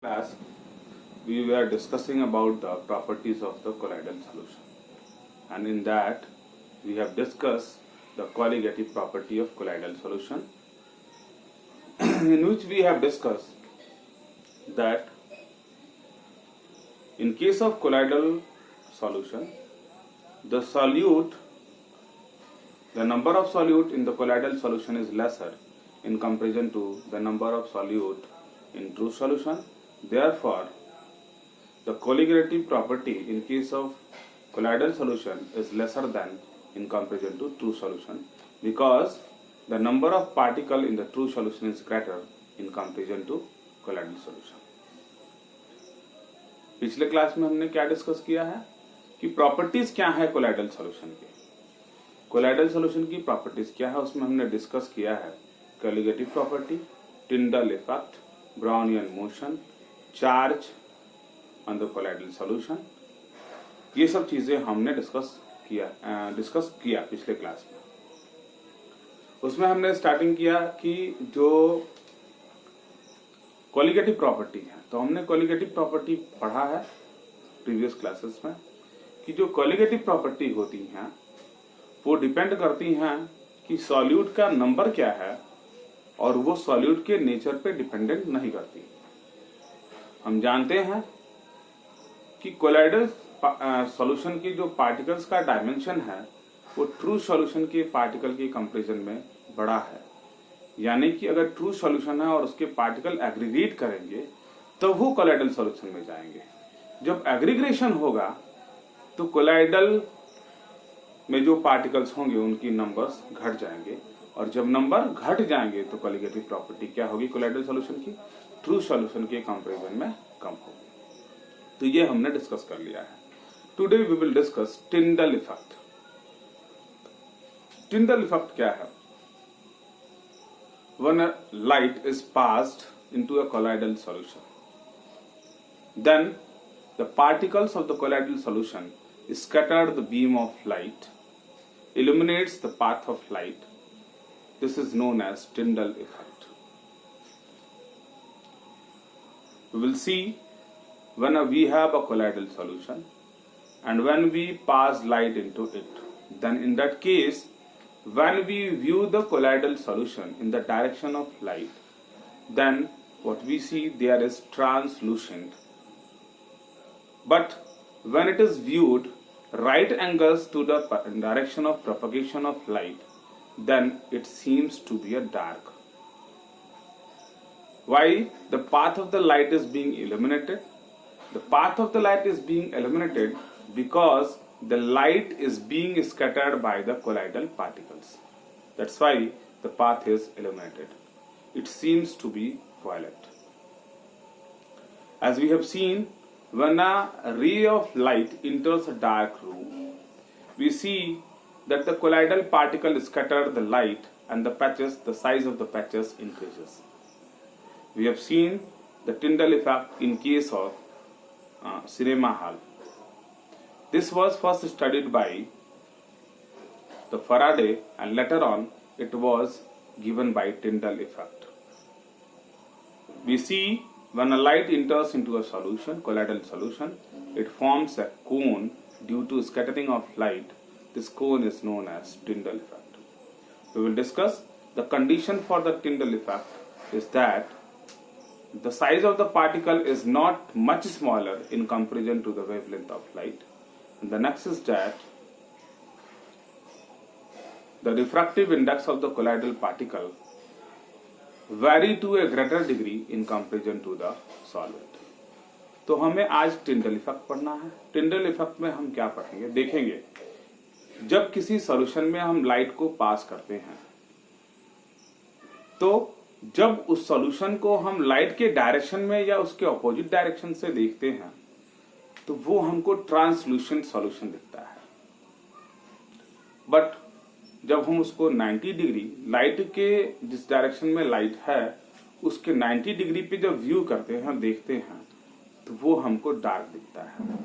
Class, we were discussing about the properties of the colloidal solution, and in that we have discussed the colligative property of colloidal solution in which we have discussed that in case of colloidal solution the number of solute in the colloidal solution is lesser in comparison to the number of solute in true solution. Therefore, the colligative property in case of colloidal solution is lesser than in comparison to true solution because the number of particle in the true solution is greater in comparison to colloidal solution. पिछले class में हमने क्या discuss किया है कि properties क्या है colloidal solution की। कोलाइडल सॉल्यूशन की प्रॉपर्टीज क्या है उसमें हमने डिस्कस किया है colligative property, Tyndall effect, Brownian motion, charge on the colloidal solution। ये सब चीजें हमने डिस्कस किया पिछले क्लास में। उसमें हमने स्टार्टिंग किया कि जो colligative प्रॉपर्टी है, तो हमने colligative प्रॉपर्टी पढ़ा है प्रीवियस क्लासेस में कि जो colligative प्रॉपर्टी होती हैं वो डिपेंड करती हैं कि सॉल्यूट का नंबर क्या है और वो सॉल्यूट के नेचर पे डिपेंडेंट नहीं करती। हम जानते हैं कि कोलाइडल सॉल्यूशन की जो पार्टिकल्स का डायमेंशन है वो ट्रू सॉल्यूशन के पार्टिकल के कंपैरिजन में बड़ा है। यानी कि अगर ट्रू सॉल्यूशन है और उसके पार्टिकल एग्रीगेट करेंगे तो वो कोलाइडल सॉल्यूशन में जाएंगे। जब एग्रीग्रेशन होगा तो कोलाइडल में जो पार्टिकल्स होंगे उनकी नंबर्स घट जाएंगे और जब नंबर घट जाएंगे तो कॉलिगेटिव प्रॉपर्टी क्या होगी कोलाइडल सॉल्यूशन की, ट्रू सॉल्यूशन के कंपैरिजन में कम होगी। तो ये हमने डिस्कस कर लिया है। Today we will discuss Tyndall effect. Tyndall effect क्या है? When a light is passed into a colloidal solution, then the particles of the colloidal solution scatter the beam of light, illuminates the path of light. This is known as Tyndall effect. We will see when we have a colloidal solution and when we pass light into it, then in that case, when we view the colloidal solution in the direction of light, then what we see there is translucent. But when it is viewed right angles to the direction of propagation of light, then it seems to be a dark. Why the path of the light is being illuminated? The path of the light is being illuminated because the light is being scattered by the colloidal particles. That's why the path is illuminated. It seems to be violet. As we have seen, when a ray of light enters a dark room, we see that the colloidal particle scatter the light and the size of the patches increases. We have seen the Tyndall effect in case of cinema hall. This was first studied by the Faraday and later on it was given by Tyndall effect. We see when a light enters into a solution, colloidal solution, it forms a cone due to scattering of light. This cone is known as Tyndall effect. We will discuss the condition for the Tyndall effect is that the size of the particle is not much smaller in comparison to the wavelength of light. And the next is that the refractive index of the colloidal particle vary to a greater degree in comparison to the solvent. तो हमें आज Tyndall effect पढ़ना है। Tyndall effect में हम क्या पढ़ेंगे, देखेंगे जब किसी सॉल्यूशन में हम लाइट को पास करते हैं तो जब उस सॉल्यूशन को हम लाइट के डायरेक्शन में या उसके ऑपोजिट डायरेक्शन से देखते हैं तो वो हमको ट्रांसल्यूसेंट सॉल्यूशन दिखता है। बट जब हम उसको 90 डिग्री लाइट के जिस डायरेक्शन में लाइट है उसके 90 डिग्री पे जब व्यू करते हैं, देखते हैं, तो वो हमको डार्क दिखता है।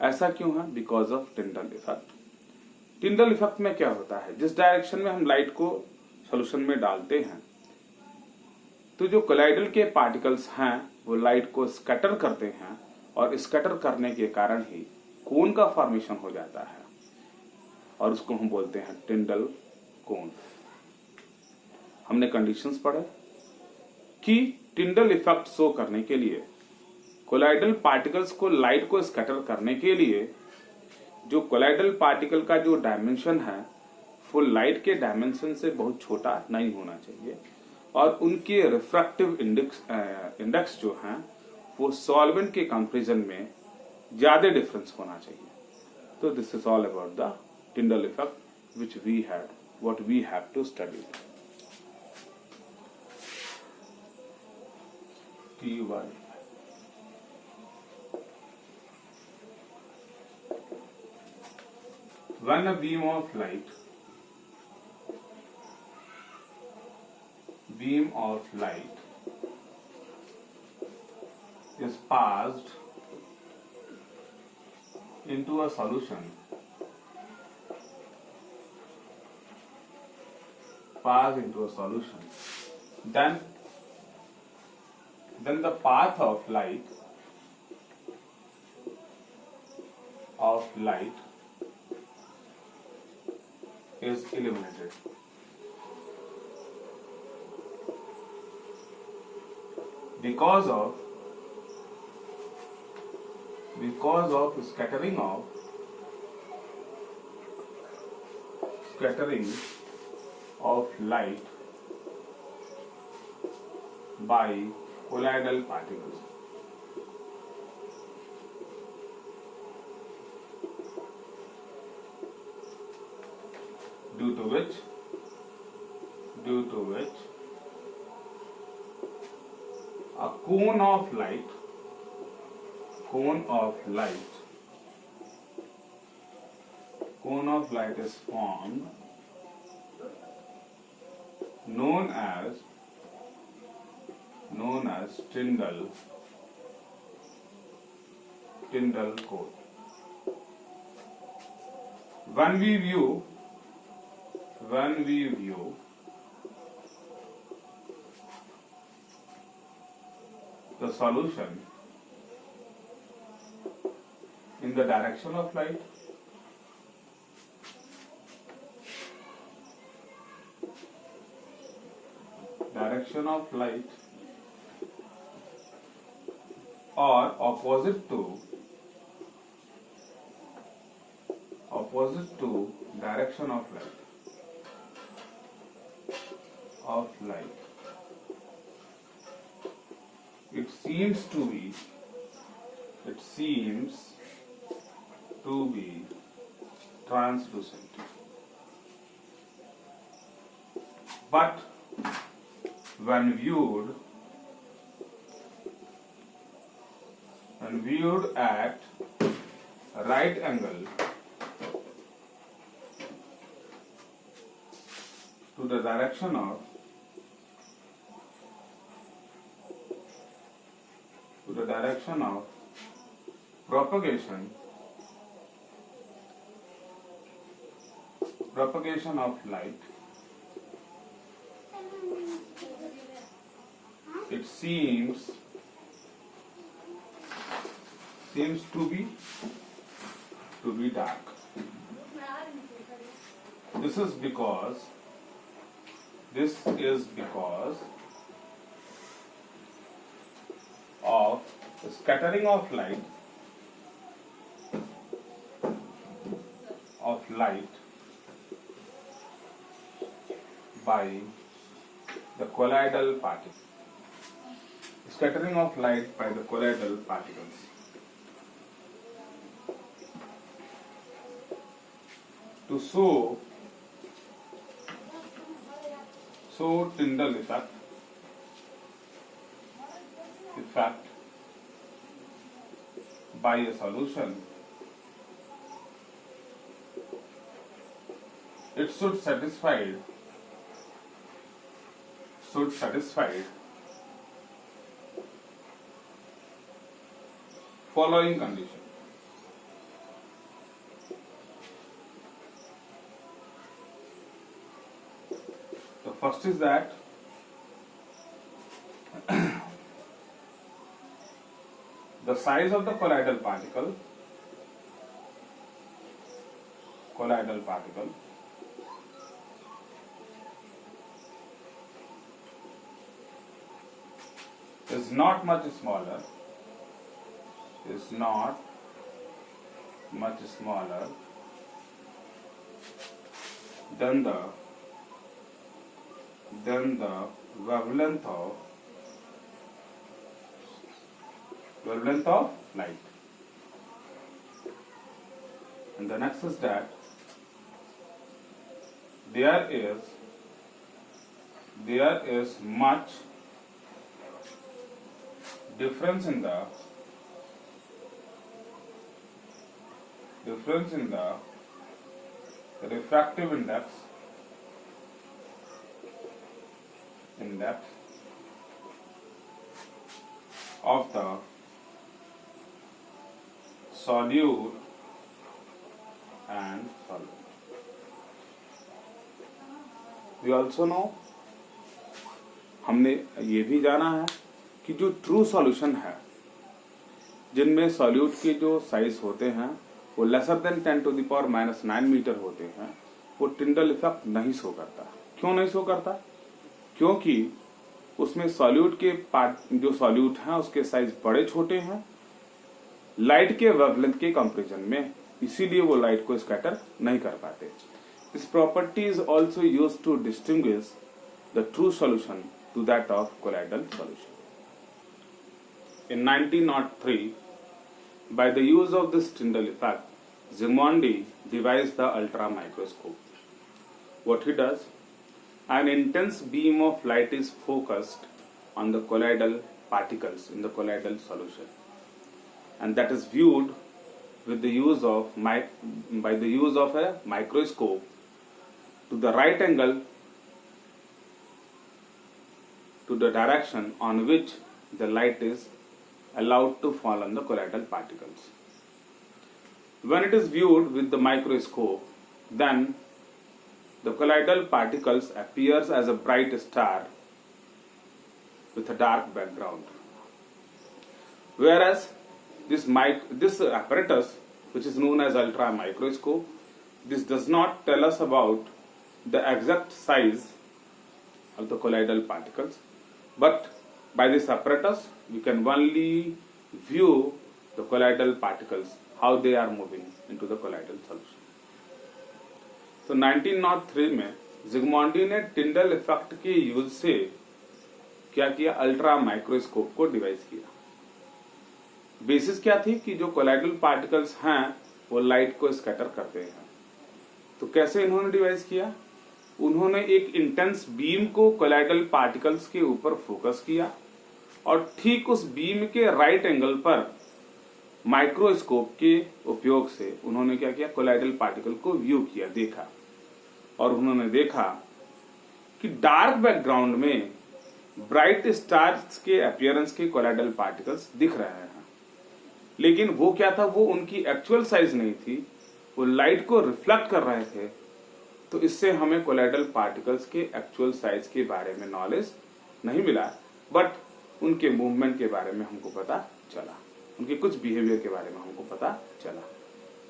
ऐसा क्यों है? Because of टिंडल effect. Tyndall effect में क्या होता है, जिस डायरेक्शन में हम लाइट को सॉल्यूशन में डालते हैं तो जो कोलाइडल के पार्टिकल्स हैं वो लाइट को स्कैटर करते हैं और स्कैटर करने के कारण ही कोन का फॉर्मेशन हो जाता है और उसको हम बोलते हैं टिंडल कोन। हमने कंडीशंस पढ़े कि टिंडल इफेक्ट शो करने के लिए कोलाइडल पार्टिकल्स को लाइट को स्कैटर करने के लिए जो कोलाइडल पार्टिकल का जो डायमेंशन है वो लाइट के डायमेंशन से बहुत छोटा नहीं होना चाहिए और उनके रिफ्रैक्टिव इंडेक्स जो हैं वो सॉल्वेंट के कंपैरिजन में ज्यादा डिफरेंस होना चाहिए। तो this is all about the Tyndall effect which we have to study. When a beam of light is passed into a solution, then the path of light is eliminated. Because of scattering of light by colloidal particles. Due to which a cone of light is formed, known as Tyndall cone. When we view the solution in the direction of light, or opposite to direction of light, it seems to be translucent. But when viewed at right angle to the direction of propagation of light, it seems to be dark. This is because of the scattering of light by the colloidal particles. Scattering of light by the colloidal particles. To show Tyndall effect by a solution, it should satisfy following condition. The first is that the size of the colloidal particle is not much smaller than the wavelength of light. And the next is that there is much difference in the refractive index of the solute and solvent. We also know, हमने ये भी जाना है कि जो true solution है, जिनमें solute के जो साइज होते हैं वो लेसर देन 10⁻⁹ मीटर होते हैं, वो टिंडल इफेक्ट नहीं शो करता। क्यों नहीं शो करता? क्योंकि उसमें सॉल्यूट के जो सॉल्यूट हैं उसके साइज बड़े छोटे हैं लाइट के वेवलेंथ के कंपैरिजन में, इसीलिए वो लाइट को स्कैटर नहीं कर पाते। This property is also used to distinguish the true solution to that of colloidal solution. In 1903, by the use of this Tyndall effect, Zsigmondy devised the ultra microscope. What he does? An intense beam of light is focused on the colloidal particles in the colloidal solution, and that is viewed with the use of by the use of a microscope to the right angle to the direction on which the light is allowed to fall on the colloidal particles. When it is viewed with the microscope, then the colloidal particles appears as a bright star with a dark background. Whereas this apparatus, which is known as ultra microscope, this does not tell us about the exact size of the colloidal particles, but by this apparatus we can only view the colloidal particles, how they are moving into the colloidal solution. तो 1903 में ज़िग्मोंडी ने Tyndall effect के use से क्या किया? Ultra microscope को device किया। Basis क्या थी कि जो कोलाइडल पार्टिकल्स हैं वो लाइट को स्कैटर करते हैं। तो कैसे इन्होंने डिवाइस किया? उन्होंने एक इंटेंस बीम को कोलाइडल पार्टिकल्स के ऊपर फोकस किया और ठीक उस बीम के राइट एंगल पर माइक्रोस्कोप के उपयोग से उन्होंने क्या किया? कोलाइडल पार्टिकल को व्यू किया, देखा, और उन्होंने देखा कि डार्क बैकग्राउंड में ब्राइट स्टार्स के अपीयरेंस के कोलाइडल पार्टिकल्स दिख रहे हैं, लेकिन वो क्या था? वो उनकी एक्चुअल साइज नहीं थी, वो लाइट को रिफ्लेक्ट कर रहे थे। तो इससे हमें कोलाइडल पार्टिकल्स के एक्चुअल साइज के बारे में नॉलेज नहीं मिला, बट उनके मूवमेंट के बारे में हमको पता चला, उनके कुछ बिहेवियर के बारे में हमको पता चला।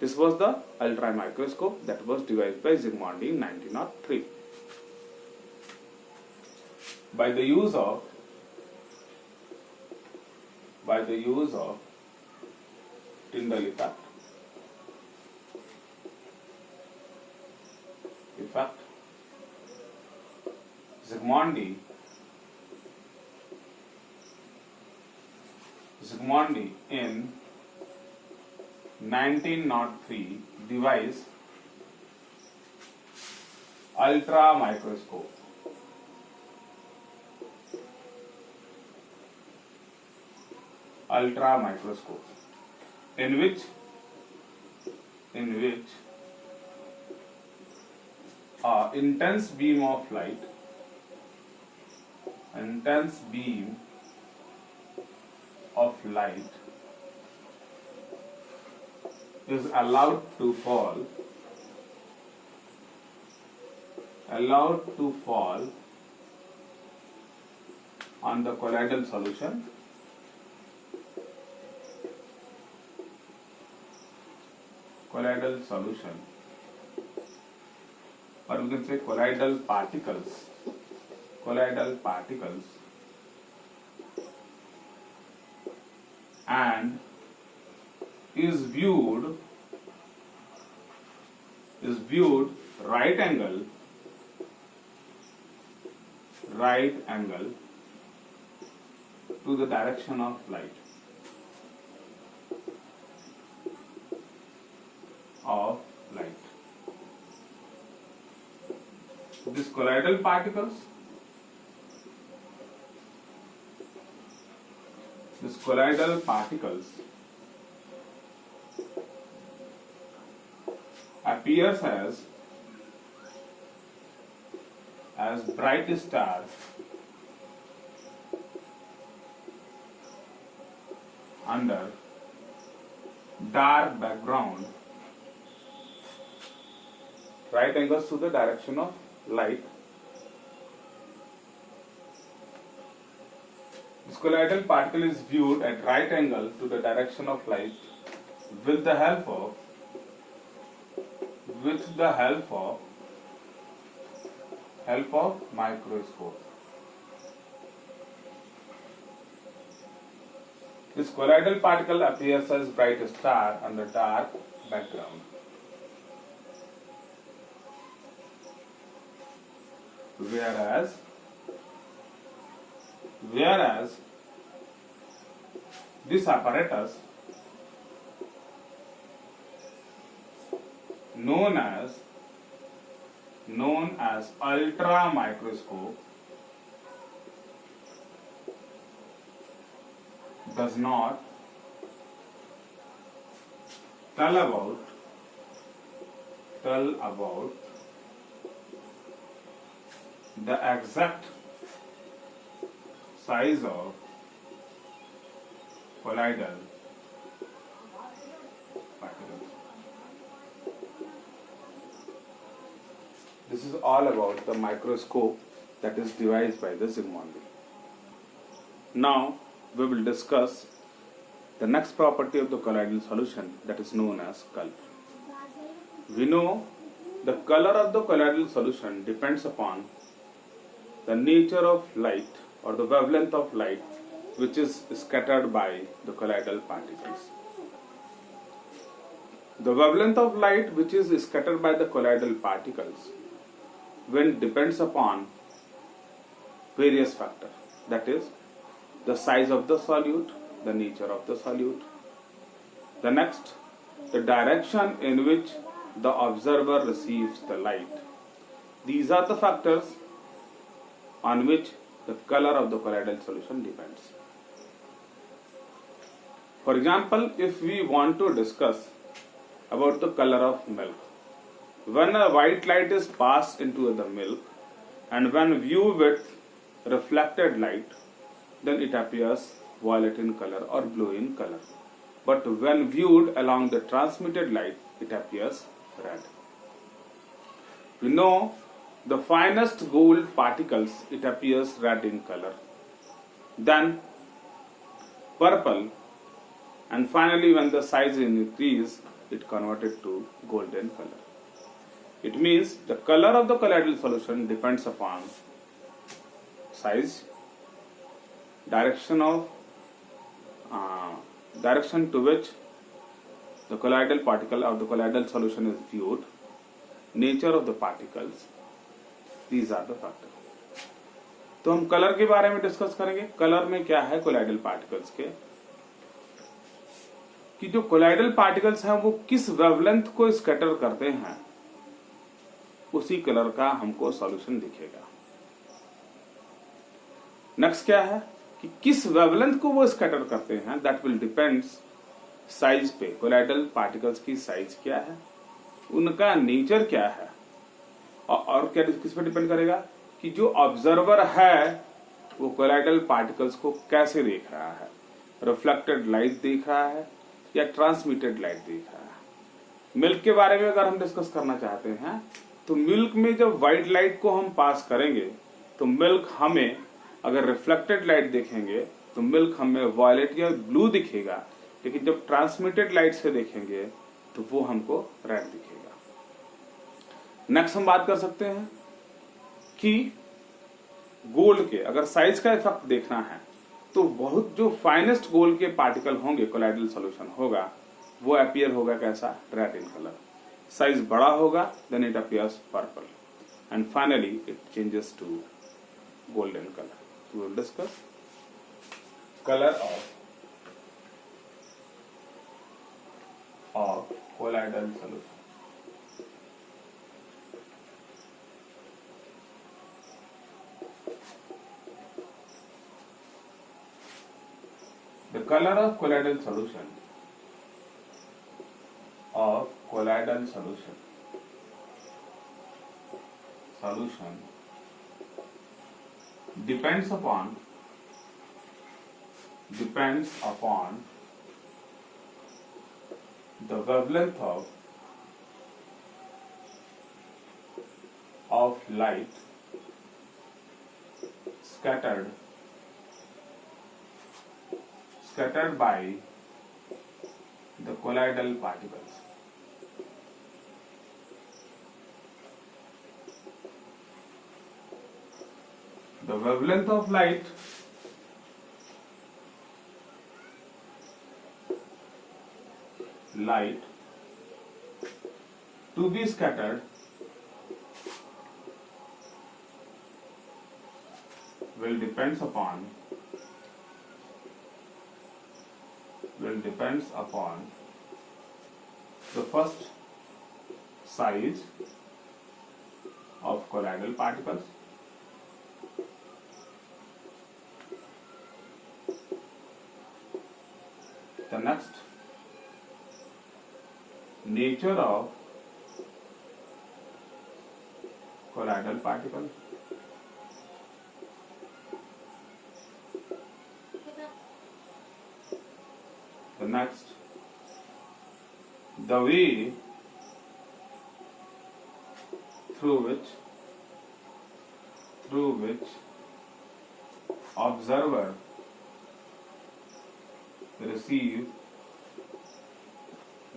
This was the ultra microscope that was devised by Zsigmondy in 1903 by the use of Tyndall effect. Zsigmondy in 1903 devised ultra microscope. In which intense beam of light is allowed to fall on the colloidal solution colloidal solution, or we can say colloidal particles and is viewed right angle to the direction of light. These colloidal particles appears as bright stars under dark background, right angles to the direction of light. This colloidal particle is viewed at right angle to the direction of light with the help of microscope. This colloidal particle appears as bright star under dark background. Whereas this apparatus known as ultra microscope does not tell about the exact size of colloidal particles. This is all about the microscope that is devised by the Zsigmondy. Now we will discuss the next property of the colloidal solution, that is known as color. We know the color of the colloidal solution depends upon the nature of light or the wavelength of light which is scattered by the colloidal particles. The wavelength of light which is scattered by the colloidal particles depends upon various factors, that is the size of the solute, the nature of the solute. The next, the direction in which the observer receives the light. These are the factors on which the color of the colloidal solution depends. For example, if we want to discuss about the color of milk, when a white light is passed into the milk and when viewed with reflected light, then it appears violet in color or blue in color. But when viewed along the transmitted light, it appears red. We know the finest gold particles, it appears red in color, then purple, and finally when the size increases, it converted to golden color. It means the color of the colloidal solution depends upon size, direction to which the colloidal particle or the colloidal solution is viewed, nature of the particles. These are the factors. तो हम colour के बारे में discuss करेंगे. Colour में क्या है colloidal particles के, कि जो कोलाइडल पार्टिकल्स हैं वो किस वेवलेंथ को स्कैटर करते हैं, उसी कलर का हमको सॉल्यूशन दिखेगा. नेक्स्ट क्या है कि किस वेवलेंथ को वो स्कैटर करते हैं, दैट विल डिपेंड्स साइज पे. कोलाइडल पार्टिकल्स की साइज क्या है, उनका नेचर क्या है, और क्या किस पे डिपेंड करेगा कि जो ऑब्जर्वर है वो कोलाइडल पार्टिकल्स को कैसे देख रहा है, रिफ्लेक्टेड लाइट देख रहा है या ट्रांसमिटेड लाइट देख रहा है. मिल्क के बारे में अगर हम डिस्कस करना चाहते हैं तो मिल्क में जब व्हाइट लाइट को हम पास करेंगे तो मिल्क हमें, अगर रिफ्लेक्टेड लाइट देखेंगे तो मिल्क हमें वायलेट या ब्लू दिखेगा, लेकिन जब ट्रांसमिटेड लाइट से देखेंगे तो तो वो हमको रेड दिखेगा। नेक्स्ट हम बात कर सकते हैं कि गोल्ड के अगर साइज का इफेक्ट देखना है तो बहुत जो फाइनेस्ट गोल्ड के पार्टिकल होंगे, कोलाइडल सॉल्यूशन होगा, वो अपीयर होगा कैसा, रेड इन कलर। साइज बड़ा होगा then it appears purple and finally it changes to golden colour. We will discuss color of colloidal solution. The color of colloidal solution depends upon the wavelength of light scattered by the colloidal particles. The wavelength of light to be scattered will depends upon the first size of colloidal particles, the next nature of colloidal particle, the next the way through which observer receive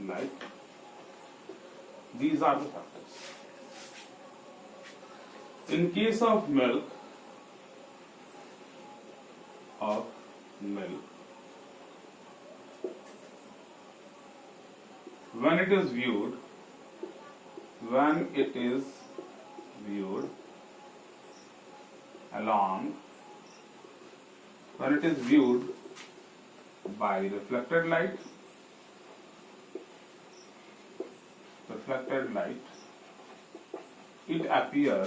light. These are the factors. In case of milk, when it is viewed by reflected light, it appears